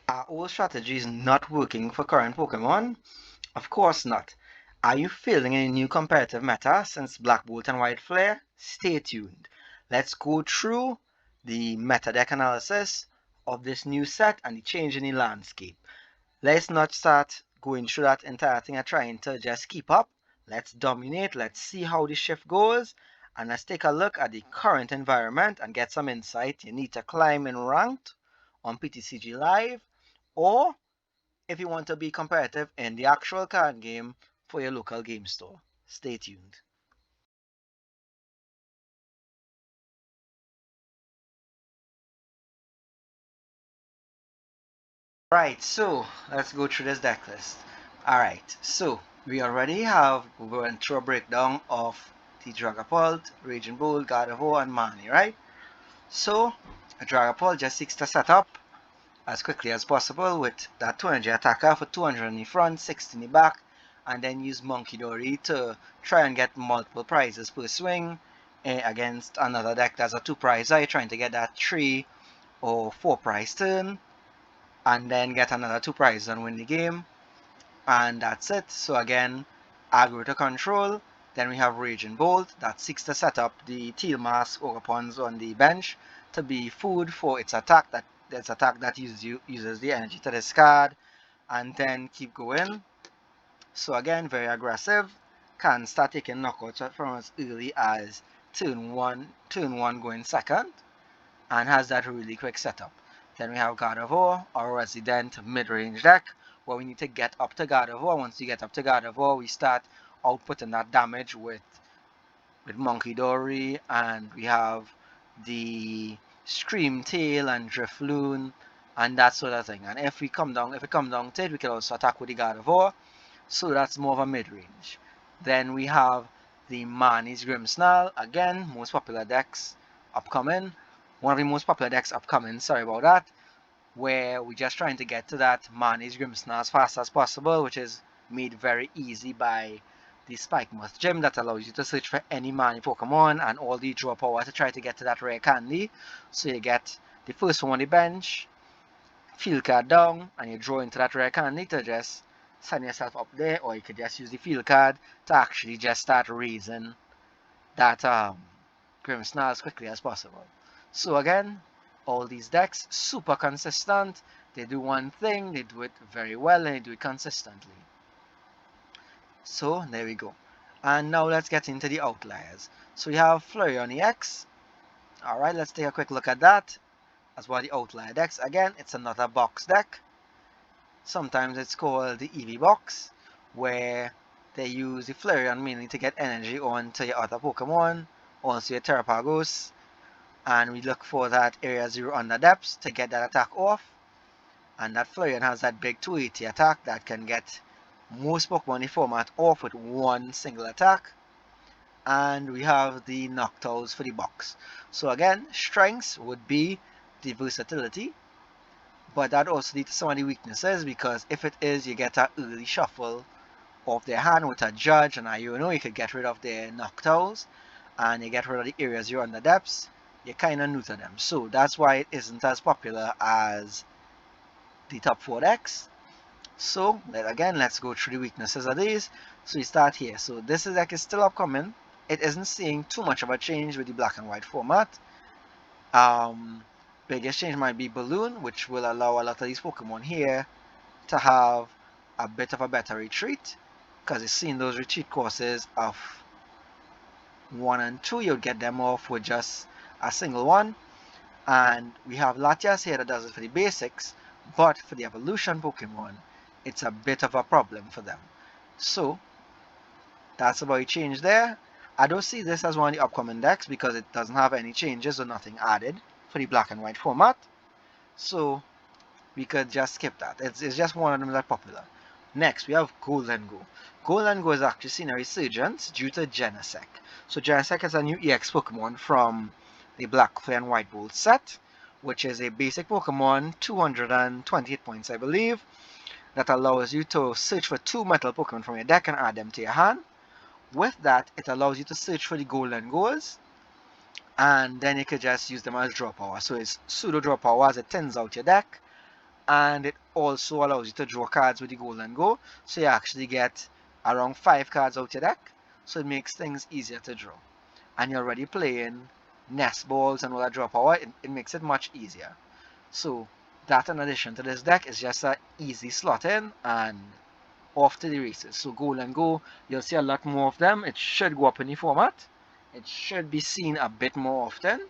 Are old strategies not working for current Pokemon? Of course not. Are you feeling any new competitive meta since Black Bolt and White Flare? Stay tuned. Let's go through the meta deck analysis of this new set and the change in the landscape. Let's not start going through that entire thing and trying to just keep up. Let's dominate. Let's see how the shift goes. And let's take a look at the current environment and get some insight. You need to climb in ranked on PTCG Live, or if you want to be competitive in the actual card game for your local game store. Stay tuned. Right, so let's go through this deck list. Alright, so we already went through a breakdown of the Dragapult, Raging Bull, Gardevoir, and Mani, right? So a Dragapult just seeks to set up as quickly as possible with that 200 attacker for 200 in the front, 60 in the back, and then use Monkey Dory to try and get multiple prizes per swing against another deck that's a 2 prizer. You're trying to get that 3 or 4 prize turn, and then get another 2 prizes and win the game, and that's it. So again, aggro to control. Then we have Raging Bolt that seeks to set up the Teal Mask Ogerpons on the bench to be food for its attack that uses the energy to discard, and then keep going. So again, very aggressive. Can start taking knockouts from as early as turn one going second, and has that really quick setup. Then we have Gardevoir, our resident mid-range deck, where we need to get up to Gardevoir. Once you get up to Gardevoir, we start outputting that damage with Monkey Dory, and we have the Scream Tail and Drifloon and that sort of thing. And if we come down to it, we can also attack with the Gardevoir. So that's more of a mid-range. Then we have the Mani's Grimmsnarl, again, most popular decks upcoming. One of the most popular decks upcoming, sorry about that, where we're just trying to get to that Mani's Grimmsnarl as fast as possible, which is made very easy by the Spike Moth gem that allows you to search for any Mani Pokemon and all the draw power to try to get to that rare candy. So you get the first one on the bench, field card down, and you draw into that rare candy to just send yourself up there, or you could just use the field card to actually just start raising that Grimmsnarl as quickly as possible. So again, all these decks super consistent. They do one thing, they do it very well, and they do it consistently. So there we go. And now let's get into the outliers. So we have Flareon EX. Alright, let's take a quick look at that. As one of the outlier decks. Again, it's another box deck. Sometimes it's called the EV box, where they use the Flareon mainly to get energy onto your other Pokemon, onto your Terrapagos, and we look for that Area 0 under depths to get that attack off. And that Flareon has that big 280 attack that can get most Pokemon in the format off with one single attack. And we have the Noctowls for the box. So again, strengths would be the versatility, but that also leads to some of the weaknesses, because if it is, you get an early shuffle of their hand with a Judge and a you could get rid of their Noctowls, and you get rid of the Area 0 under depths. You're kind of new to them, so that's why it isn't as popular as the top 4 decks. So again, let's go through the weaknesses of these. So we start here. So this deck is still upcoming. It isn't seeing too much of a change with the black and white format. Biggest change might be Balloon, which will allow a lot of these Pokemon here to have a bit of a better retreat, because it's seeing those retreat courses of 1 and 2, you'll get them off with just a single one. And we have Latias here that does it for the basics, but for the evolution Pokemon, it's a bit of a problem for them. So that's about a change there. I don't see this as one of the upcoming decks because it doesn't have any changes or nothing added for the black and white format. So we could just skip that. It's just one of them that popular. Next, we have Gholdengo. Gholdengo is actually seeing a resurgence due to Genesect. So Genesect is a new EX Pokemon from the Black Flare and White Bolt set, which is a basic Pokemon, 228 points I believe, that allows you to search for 2 metal Pokemon from your deck and add them to your hand. With that, it allows you to search for the Gholdengos, and then you could just use them as draw power. So it's pseudo draw power as it thins out your deck, and it also allows you to draw cards with the Gholdengo, so you actually get around 5 cards out your deck, so it makes things easier to draw. And you're already playing nest balls and all that draw power, it makes it much easier. So that in addition to this deck is just an easy slot in and off to the races. So Gholdengo, you'll see a lot more of them. It should go up in the format. It should be seen a bit more often.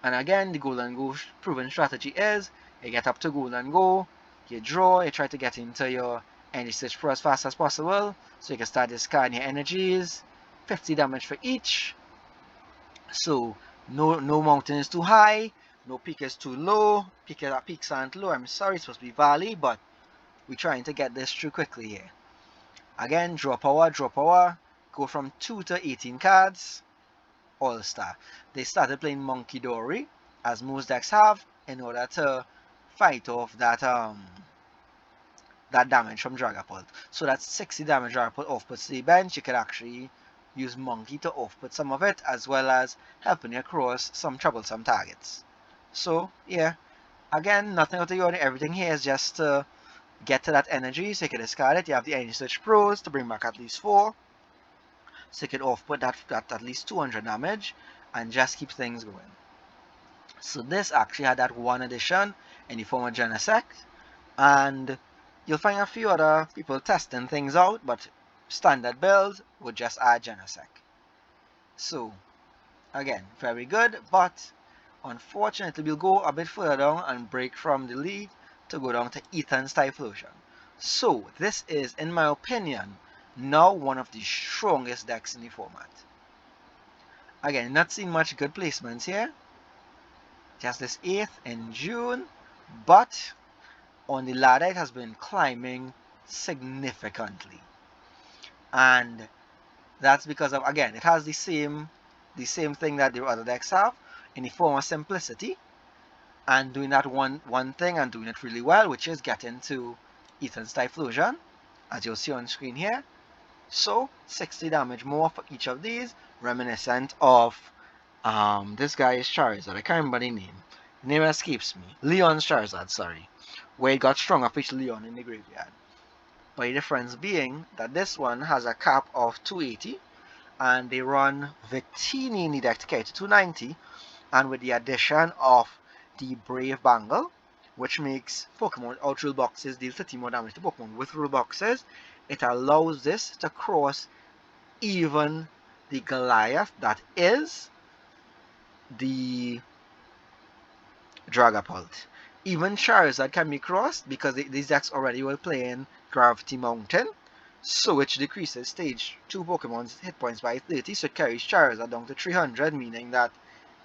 And again, the Gholdengo proven strategy is you get up to Gholdengo, you draw, you try to get into your energy switch pro as fast as possible, so you can start discarding your energies. 50 damage for each. So no mountain is too high, no peak is too low. Peaks aren't low. I'm sorry, it's supposed to be valley, but we're trying to get this through quickly here. Again, draw power, go from 2 to 18 cards. All-Star. They started playing Monkey Dory, as most decks have, in order to fight off that damage from Dragapult. So that's 60 damage Dragapult off-puts to the bench. You could actually use Monkey to off-put some of it, as well as helping you across some troublesome targets. So, yeah. Again, nothing out of the ordinary. Everything here is just to get to that energy, so you can discard it. You have the Energy Search Pros to bring back at least 4. So you can off-put that at least 200 damage and just keep things going. So this actually had that one addition in the form of Genesect, and you'll find a few other people testing things out, but standard build would just add Genesect. So again, very good, but unfortunately we'll go a bit further down and break from the lead to go down to Ethan's Typhlosion. So this is, in my opinion, now one of the strongest decks in the format. Again, not seeing much good placements here. Just this 8th in June, but on the ladder it has been climbing significantly. And that's because of, again, it has the same thing that the other decks have in the form of simplicity and doing that one thing and doing it really well, which is getting to Ethan's Typhlosion, as you'll see on screen here. So 60 damage more for each of these, reminiscent of this guy is Charizard. I can't remember the name. The name escapes me. Leon's Charizard, sorry. Where it got stronger for each Leon in the graveyard. But the difference being that this one has a cap of 280 and they run Victini in the deck to carry to 290, and with the addition of the Brave Bangle, which makes Pokemon out rule boxes deal 30 more damage to Pokemon with rule boxes, it allows this to cross even the Goliath that is the Dragapult. Even Charizard can be crossed because these decks already were playing Gravity Mountain, so which decreases stage 2 Pokemon's hit points by 30, so it carries Charizard down to 300, meaning that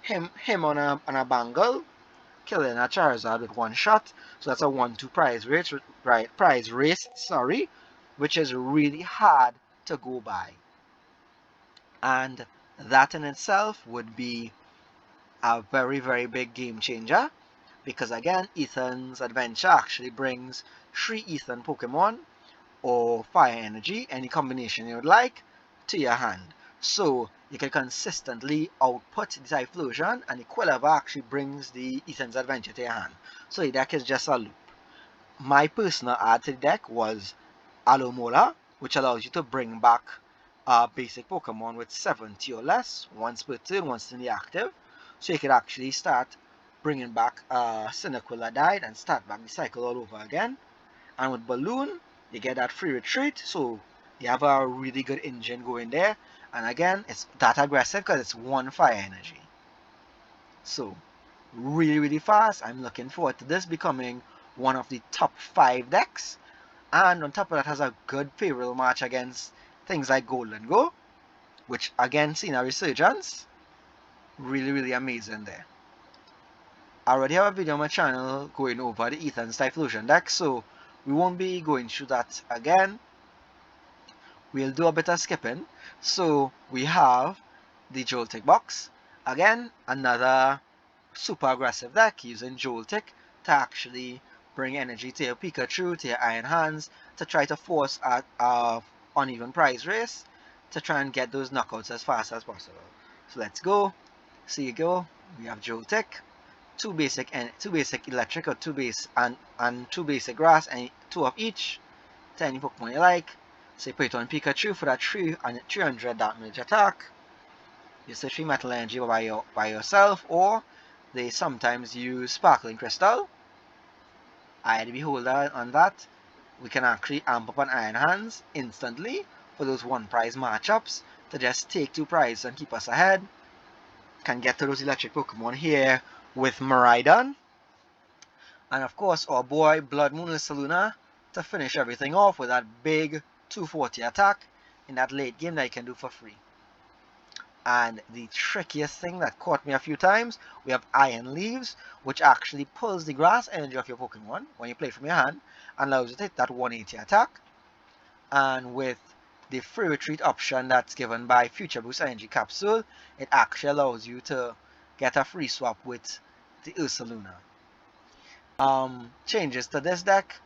him on a Bangle killing a Charizard with one shot, so that's a 1-2 prize race, which is really hard to go by. And that in itself would be a very, very big game changer, because again, Ethan's Adventure actually brings 3 Ethan Pokemon or Fire Energy, any combination you would like, to your hand. So you can consistently output the Typhlosion, and the Quilava actually brings the Ethan's Adventure to your hand. So the deck is just a loop. My personal add to the deck was Alomola, which allows you to bring back a basic Pokemon with 70 or less, once per turn, once in the active. So you could actually start bringing back Cynthia died and start back the cycle all over again. And with Balloon, you get that free retreat, so you have a really good engine going there. And again, it's that aggressive because it's 1 fire energy. So really, really fast. I'm looking forward to this becoming one of the top 5 decks. And on top of that, has a good favorable match against things like Gholdengo, which again seen a resurgence. Really, really amazing there. I already have a video on my channel going over the Ethan's Typhlosion deck, so we won't be going through that again. We'll do a bit of skipping. So we have the Joltik Box. Again, another super aggressive deck using Joltik to actually bring energy to your Pikachu, to your Iron Hands, to try to force a uneven prize race, to try and get those knockouts as fast as possible. So let's go. See you go. We have Joltik. two basic electric or and two basic grass and two of each to any Pokemon you like. So you put it on Pikachu for that 300 damage attack. You say 3 Metal Energy by yourself, or they sometimes use Sparkling Crystal. Eye the Beholder on that. We can actually amp up an Iron Hands instantly for those one prize matchups to just take 2 prizes and keep us ahead. Can get to those electric Pokemon here with Miraidon. And of course our boy Blood Moon Saluna to finish everything off with that big 240 attack in that late game that you can do for free. And the trickiest thing that caught me a few times, we have Iron Leaves, which actually pulls the grass energy of your Pokemon when you play it from your hand and allows you to hit that 180 attack. And with the free retreat option that's given by Future Boost Energy Capsule, it actually allows you to get a free swap with the Ursaluna. Changes to this deck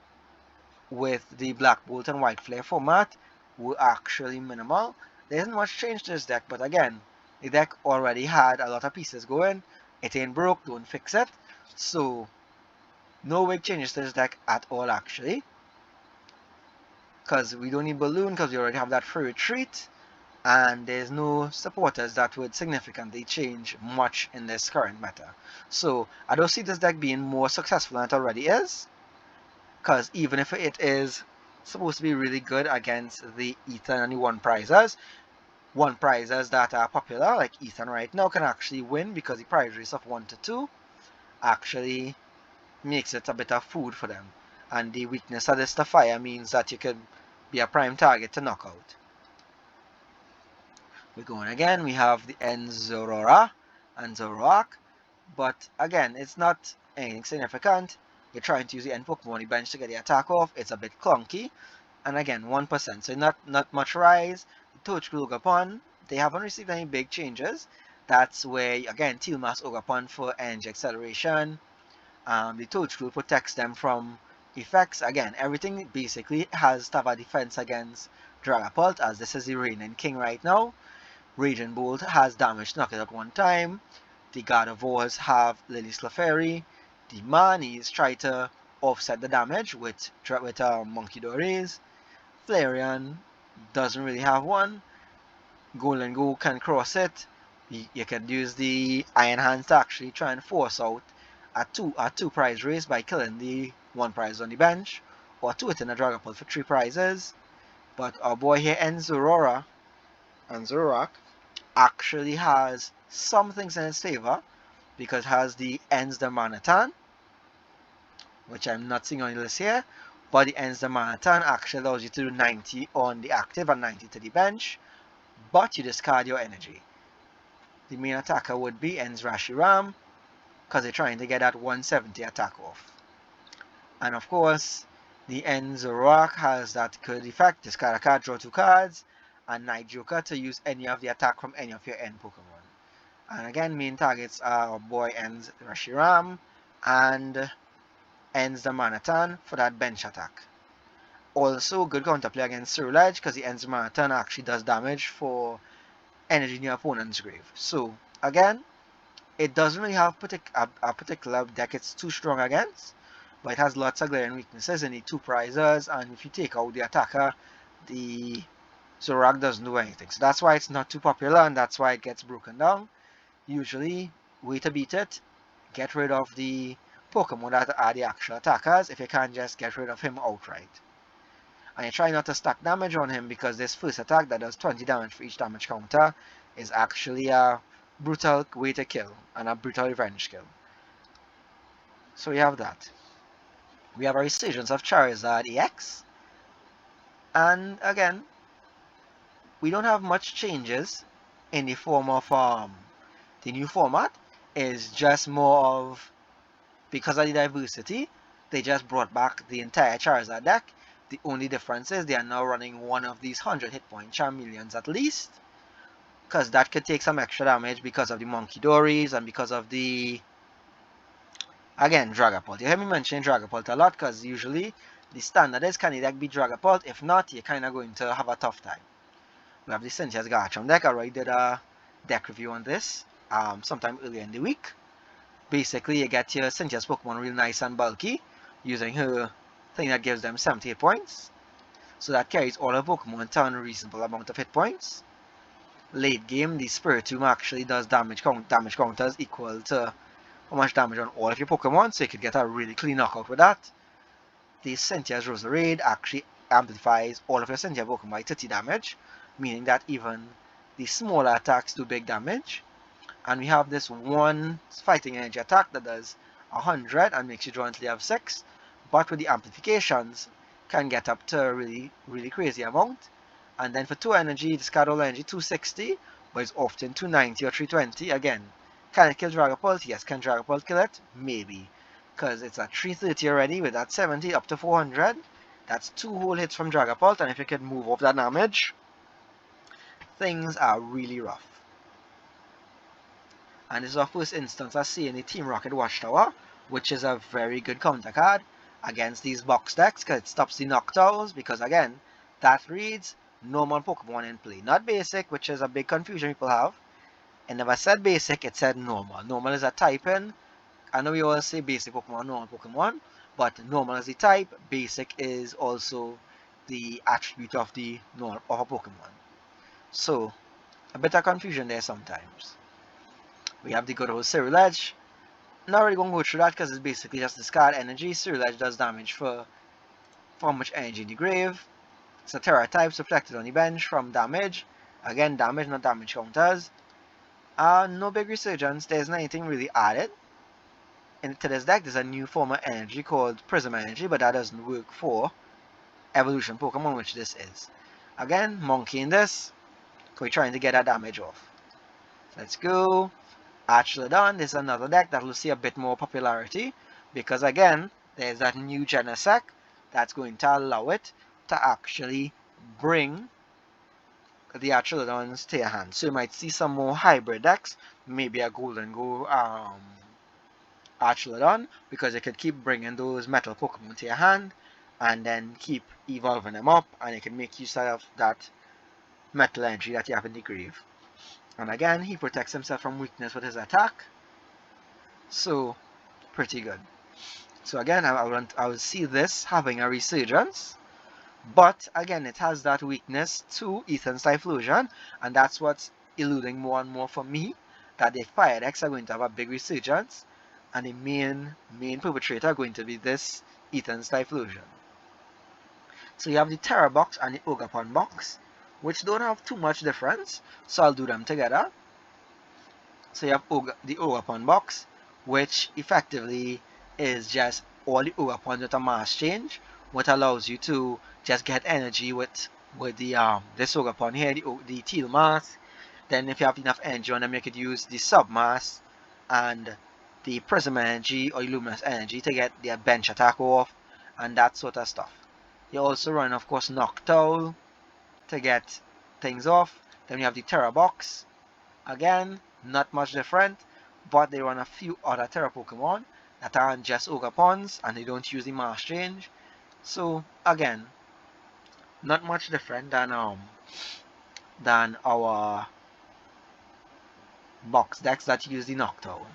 with the Black Bolt and White Flare format were actually minimal. There isn't much change to this deck, but again, the deck already had a lot of pieces going. It ain't broke, don't fix it. So, no big changes to this deck at all actually. Because we don't need Balloon because we already have that free retreat. And there's no supporters that would significantly change much in this current meta. So, I don't see this deck being more successful than it already is. Because even if it is supposed to be really good against the Ethan and the one prizes that are popular, like Ethan right now, can actually win because the prize race of 1 to 2 actually makes it a bit of food for them. And the weakness of this to fire means that you could be a prime target to knock out. We're going again, we have the Zoroark and Zoroark, but again, it's not anything significant. You're trying to use the end Pokemon on the bench to get the attack off. It's a bit clunky. And again, 1%. So not much rise. The Ogerpon, they haven't received any big changes. That's where, again, Teal Mask Ogerpon for energy acceleration. The Toadstool protects them from effects. Again, everything basically has to have a defense against Dragapult, as this is the reigning king right now. Raging Bolt has damage to knock it out one time. The Gardevoirs have Lily's Clefairy. The Manis try to offset the damage with Monkey Dories. Flareon doesn't really have one. Gholdengo can cross it. You can use the Iron Hands to actually try and force out a two prize race by killing the one prize on the bench, or 2 hitting a Dragapult for 3 prizes. But our boy here, Zoroark, actually has some things in his favor, because it has the Manatan, which I'm not seeing on the list here, but the Manatan actually allows you to do 90 on the active and 90 to the bench, but you discard your energy. The main attacker would be Reshiram, because they're trying to get that 170 attack off. And of course, the Zoroark has that good effect, discard a card, draw 2 cards, and Night Joker to use any of the attack from any of your end Pokemon. And again, main targets are our boy Reshiram and Manatan for that bench attack. Also, good counterplay against Ceruledge because the Manatan actually does damage for energy in your opponent's grave. So, again, it doesn't really have a particular deck it's too strong against, but it has lots of glaring weaknesses in the 2 prizes, and if you take out the attacker, the Zoroark doesn't do anything. So that's why it's not too popular, and that's why it gets broken down. Usually, way to beat it, get rid of the Pokemon that are the actual attackers if you can't just get rid of him outright. And you try not to stack damage on him because this first attack that does 20 damage for each damage counter is actually a brutal way to kill and a brutal revenge kill. So we have that. We have a resurgence of Charizard EX. And again, we don't have much changes in the form of the new format. Is just more of, because of the diversity, they just brought back the entire Charizard deck. The only difference is they are now running one of these 100 hit point Charmeleons at least, because that could take some extra damage because of the Monkey Dories and because of the, again, Dragapult. You hear me mention Dragapult a lot because usually the standard is, can the deck beat Dragapult? If not, you're kind of going to have a tough time. We have the Cynthia's Garchomp deck. I already did a deck review on this sometime earlier in the week. Basically, you get your Cynthia's Pokemon real nice and bulky using her thing that gives them 70 hit points. So that carries all her Pokemon to a reasonable amount of hit points. Late game, the Spiritomb actually does damage counters equal to how much damage on all of your Pokemon, so you could get a really clean knockout with that. The Cynthia's Roserade actually amplifies all of your Cynthia Pokemon by 30 damage, meaning that even the smaller attacks do big damage. And we have this one fighting energy attack that does 100 and makes you draw until you have 6, but with the amplifications can get up to a really crazy amount. And then for 2 energy, discard all energy 260, but it's often 290 or 320. Again, can it kill Dragapult? Yes. Can Dragapult kill it? Maybe. Because it's at 330 already with that 70 up to 400. That's 2 whole hits from Dragapult, and if you could move off that damage, things are really rough. And this is our first instance of seeing the Team Rocket Watchtower, which is a very good counter card against these box decks because it stops the Noctowls, because again, that reads normal Pokemon in play. Not basic, which is a big confusion people have. It never said basic, it said normal. Normal is a type-in. I know we always say basic Pokemon, normal Pokemon, but normal is the type, basic is also the attribute of the normal of a Pokemon. So, a bit of confusion there sometimes. We have the good old Ceruledge. Not really going to go through that because it's basically just discard energy. Ceruledge does damage for how much energy in the grave. It's a Tera type reflected on the bench from damage. Again, damage, not damage counters. No big resurgence. There isn't anything really added. Into this deck, there's a new form of energy called Prism Energy, but that doesn't work for evolution Pokemon, which this is. Again, monkeying this. We're trying to get that damage off. Let's go. Archaludon is another deck that will see a bit more popularity because again, there's that new Genesect that's going to allow it to actually bring the Archaludons to your hand. So you might see some more hybrid decks, maybe a Gholdengo Archaludon, because it could keep bringing those metal Pokemon to your hand and then keep evolving them up, and it can make use of that metal energy that you have in the grave. And again, he protects himself from weakness with his attack. So, pretty good. So again, I will see this having a resurgence. But again, it has that weakness to Ethan's Typhlosion. And that's what's eluding more and more for me. That the fire decks are going to have a big resurgence. And the main perpetrator are going to be this Ethan's Typhlosion. So you have the Tera Box and the Ogerpon Box, which don't have too much difference, so I'll do them together. So you have the Ogerpon Box, which effectively is just all the Ogerpons with a mass change, what allows you to just get energy with the this Ogerpon here, the teal mass. Then if you have enough energy on them, you could use the sub mass and the prism energy or luminous energy to get their bench attack off and that sort of stuff. You also run, of course, Noctowl to get things off. Then you have the Tera Box. Again, not much different, but they run a few other Tera Pokemon that aren't just Ogerpons and they don't use the mass change. So again, not much different than our box decks that use the Noctowl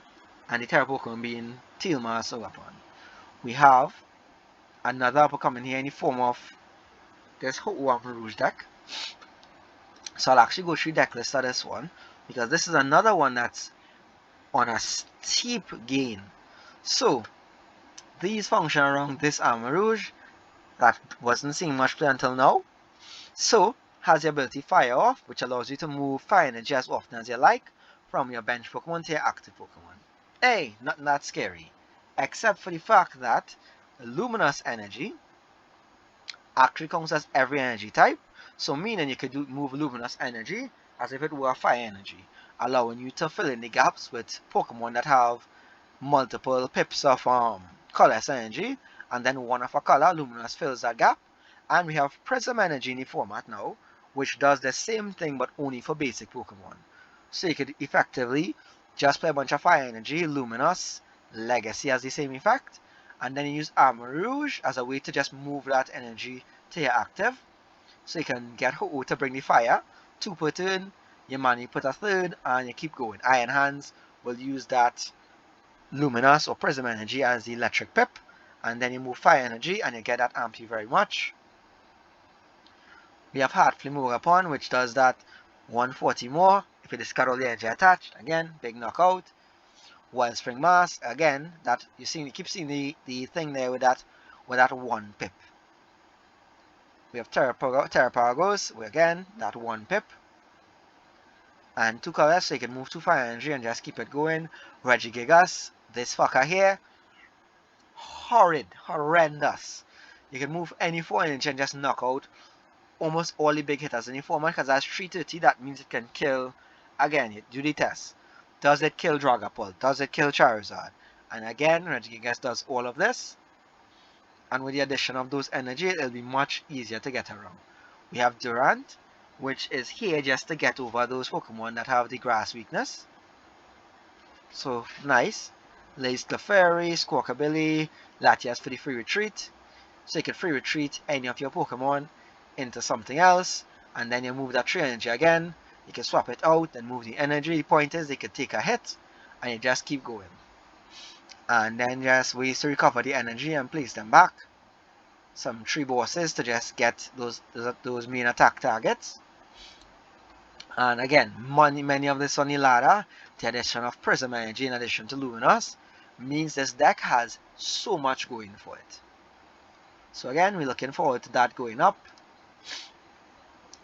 and the Tera Pokemon being Teal Mass Ogerpon. We have another upcoming here in the form of this Armarouge deck. So I'll actually go through deck list of this one because this is another one that's on a steep gain. So these function around this Armarouge that wasn't seeing much play until now. So has the ability Fire Off, which allows you to move fire energy as often as you like from your bench Pokemon to your active Pokemon. Hey, nothing that scary, except for the fact that Luminous Energy actually counts as every energy type, so meaning you could move Luminous Energy as if it were a fire energy, allowing you to fill in the gaps with Pokemon that have multiple pips of colorless energy, and then one of a color, Luminous, fills that gap. And we have Prism Energy in the format now, which does the same thing but only for basic Pokemon. So you could effectively just play a bunch of fire energy, Luminous, Legacy has the same effect, and then you use Armarouge as a way to just move that energy to your active. So you can get Ho-Oh to bring the fire, 2 per turn, your money put a third, and you keep going. Iron Hands will use that Luminous or Prism Energy as the electric pip, and then you move Fire Energy and you get that Amp You very much. We have Heart Flame Ogerpon, which does that 140 more if you discard all the energy attached. Again, big knockout. Wellspring Mask, again, that you keep seeing the thing there with that one pip. We have Tera Box, again, that one pip. And 2 colors, so you can move 2 Fire Energy and just keep it going. Regigigas, this fucker here, horrendous. You can move any 4 energy and just knock out almost all the big hitters in the format, because that's 330, that means it can kill. Again, you do the test. Does it kill Dragapult? Does it kill Charizard? And again, Regigigas does all of this. And with the addition of those energy, it'll be much easier to get around. We have Durant, which is here just to get over those Pokemon that have the grass weakness. So, nice. Lays Clefairy, Squawkabilly, Latias for the free retreat. So you can free retreat any of your Pokemon into something else, and then you move that 3 energy again. You can swap it out and move the energy. The point is they could take a hit and you just keep going. And then just ways to recover the energy and place them back. Some 3 bosses to just get those main attack targets. And again, many of this on the ladder, the addition of Prism Energy in addition to Luminous, means this deck has so much going for it. So again, we're looking forward to that going up.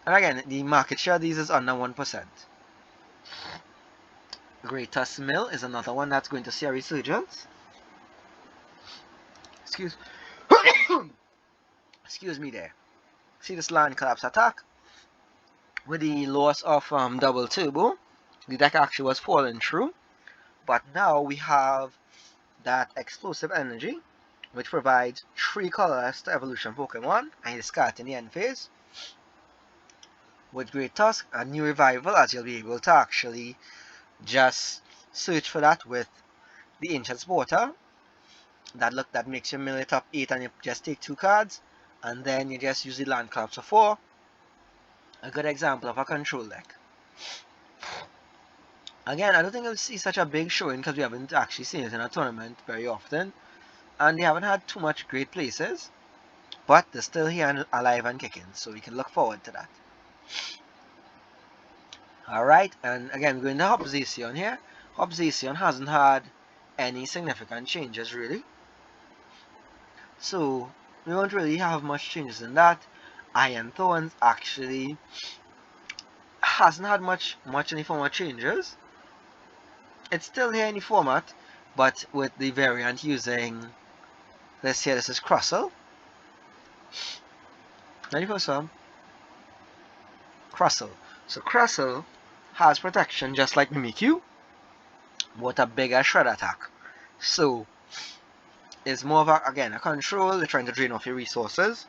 And again, the market share of these is under 1%. Great Tusk Mill is another one that's going to see a resurgence. Excuse me there. See this Land Collapse attack? With the loss of Double Turbo, the deck actually was falling through. But now we have that Explosive Energy, which provides 3 colors to evolution Pokemon, and you discard in the end phase. With Great Tusk, a new revival, as you'll be able to actually just search for that with the Ancient Sporter. That makes you mill it up 8 and you just take 2 cards, and then you just use the Land Collapse for 4. A good example of a control deck. Again, I don't think I'll see such a big showing because we haven't actually seen it in a tournament very often, and they haven't had too much great places, but they're still here and alive and kicking, so we can look forward to that. Alright, and again, going to Hop Zacian here. Hop Zacian hasn't had any significant changes really, so we won't really have much changes in that. Iron Thorns actually hasn't had much in the form of changes. It's still here in the format, but with the variant using, let's see, this is Crustle. Ready for some? Crustle. So Crustle has protection just like Mimikyu, but a bigger shred attack. So it's more of again a control. They're trying to drain off your resources.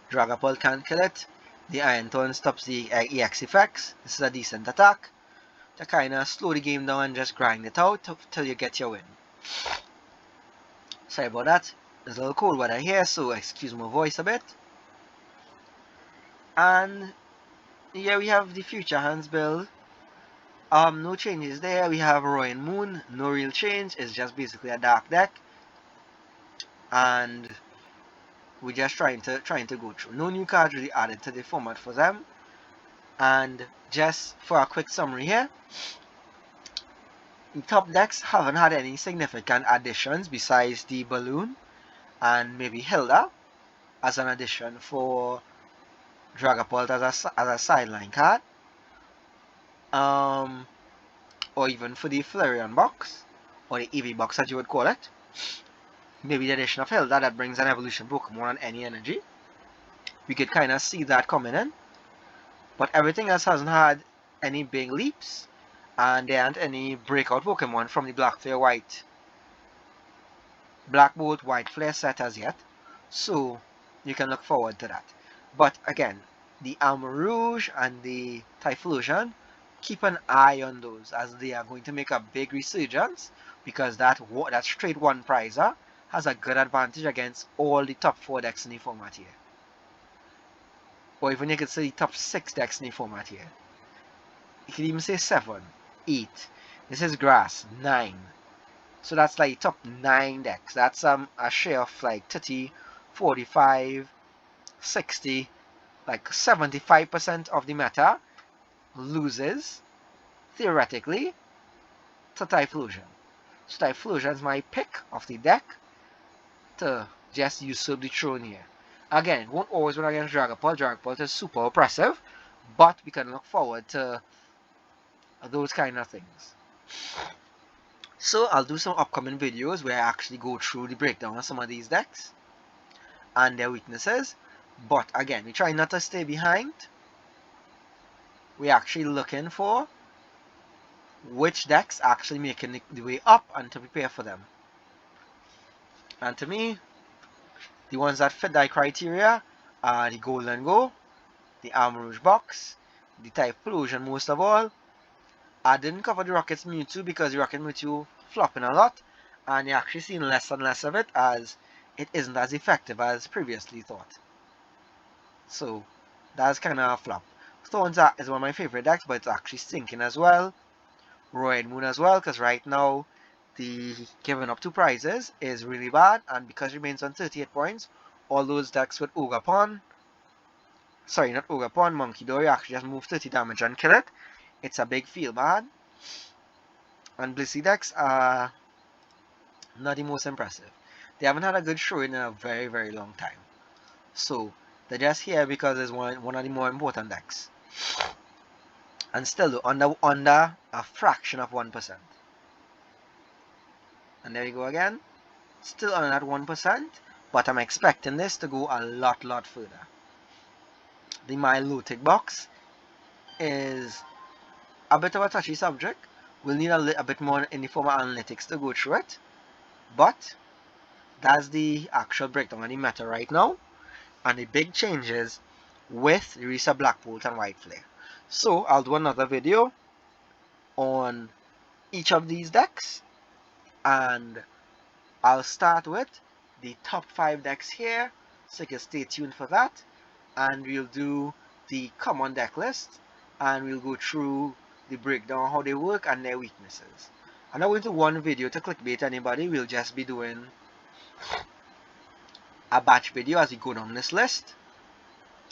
Dragapult can't kill it. The Iron Tone stops the EX effects. This is a decent attack to kind of slow the game down and just grind it out till you get your win. Sorry about that. There's a little cold weather here, so excuse my voice a bit. And here we have the Future Hands build. No changes there. We have Roaring Moon. No real change. It's just basically a dark deck, and we're just trying to go through. No new cards really added to the format for them. And just for a quick summary here, the top decks haven't had any significant additions besides the Balloon and maybe Hilda as an addition for Dragapult as a sideline card, or even for the Flareon box, or the EV box as you would call it. Maybe the addition of Hilda that brings an evolution Pokemon on any energy. We could kind of see that coming in. But everything else hasn't had any big leaps, and there aren't any breakout Pokemon from the Black Bolt White Flare set as yet. So you can look forward to that. But again, the Armarouge and the Typhlosion, keep an eye on those as they are going to make a big resurgence, because that straight one prizer has a good advantage against all the top 4 decks in the format here. Or even you could say top 6 decks in the format here. You could even say 7, 8. This is Grass, 9. So that's like top 9 decks. That's a share of like 30, 45, 60, like 75% of the meta loses, theoretically, to Typhlosion. So Typhlosion is my pick of the deck to just usurp the throne here. Again, it won't always win against Dragapult. Dragapult is super oppressive, but we can look forward to those kind of things. So I'll do some upcoming videos where I actually go through the breakdown of some of these decks and their weaknesses. But again, we try not to stay behind. We're actually looking for which decks actually making the way up and to prepare for them. And to me, the ones that fit that criteria are the Gholdengo, the Armarouge box, the Typhlosion most of all. I didn't cover the Rocket's Mewtwo because the Rocket Mewtwo flopping a lot, and you're actually seeing less and less of it as it isn't as effective as previously thought. So that's kind of a flop. Thorns is one of my favorite decks, but it's actually sinking as well. Royal Moon as well, because right now the giving up 2 prizes is really bad, and because it remains on 38 points, all those decks with Ogerpon, sorry, not Ogerpon, Monkey Dory actually just move 30 damage and kill it. It's a big feel bad, and Blissey decks are not the most impressive. They haven't had a good showing in a very, very long time. So they're just here because it's one of the more important decks. And still under a fraction of 1%. And there we go again. Still on that 1%, but I'm expecting this to go a lot further. The Joltik Box is a bit of a touchy subject. We'll need a bit more in the form of analytics to go through it. But that's the actual breakdown of the meta right now. And the big changes with the Risa Black Bolt and White Flare. So I'll do another video on each of these decks, and I'll start with the top 5 decks here, so you can stay tuned for that. And we'll do the common deck list, and we'll go through the breakdown, how they work and their weaknesses. I'm not going to one video to clickbait anybody. We'll just be doing a batch video as we go down this list,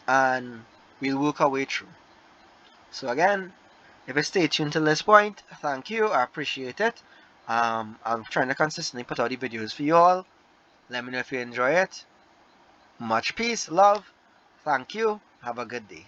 and we'll work our way through. So again, if you stay tuned till this point, thank you, I appreciate it. I'm trying to consistently put out the videos for you all. Let me know if you enjoy it. Much peace, love, thank you, have a good day.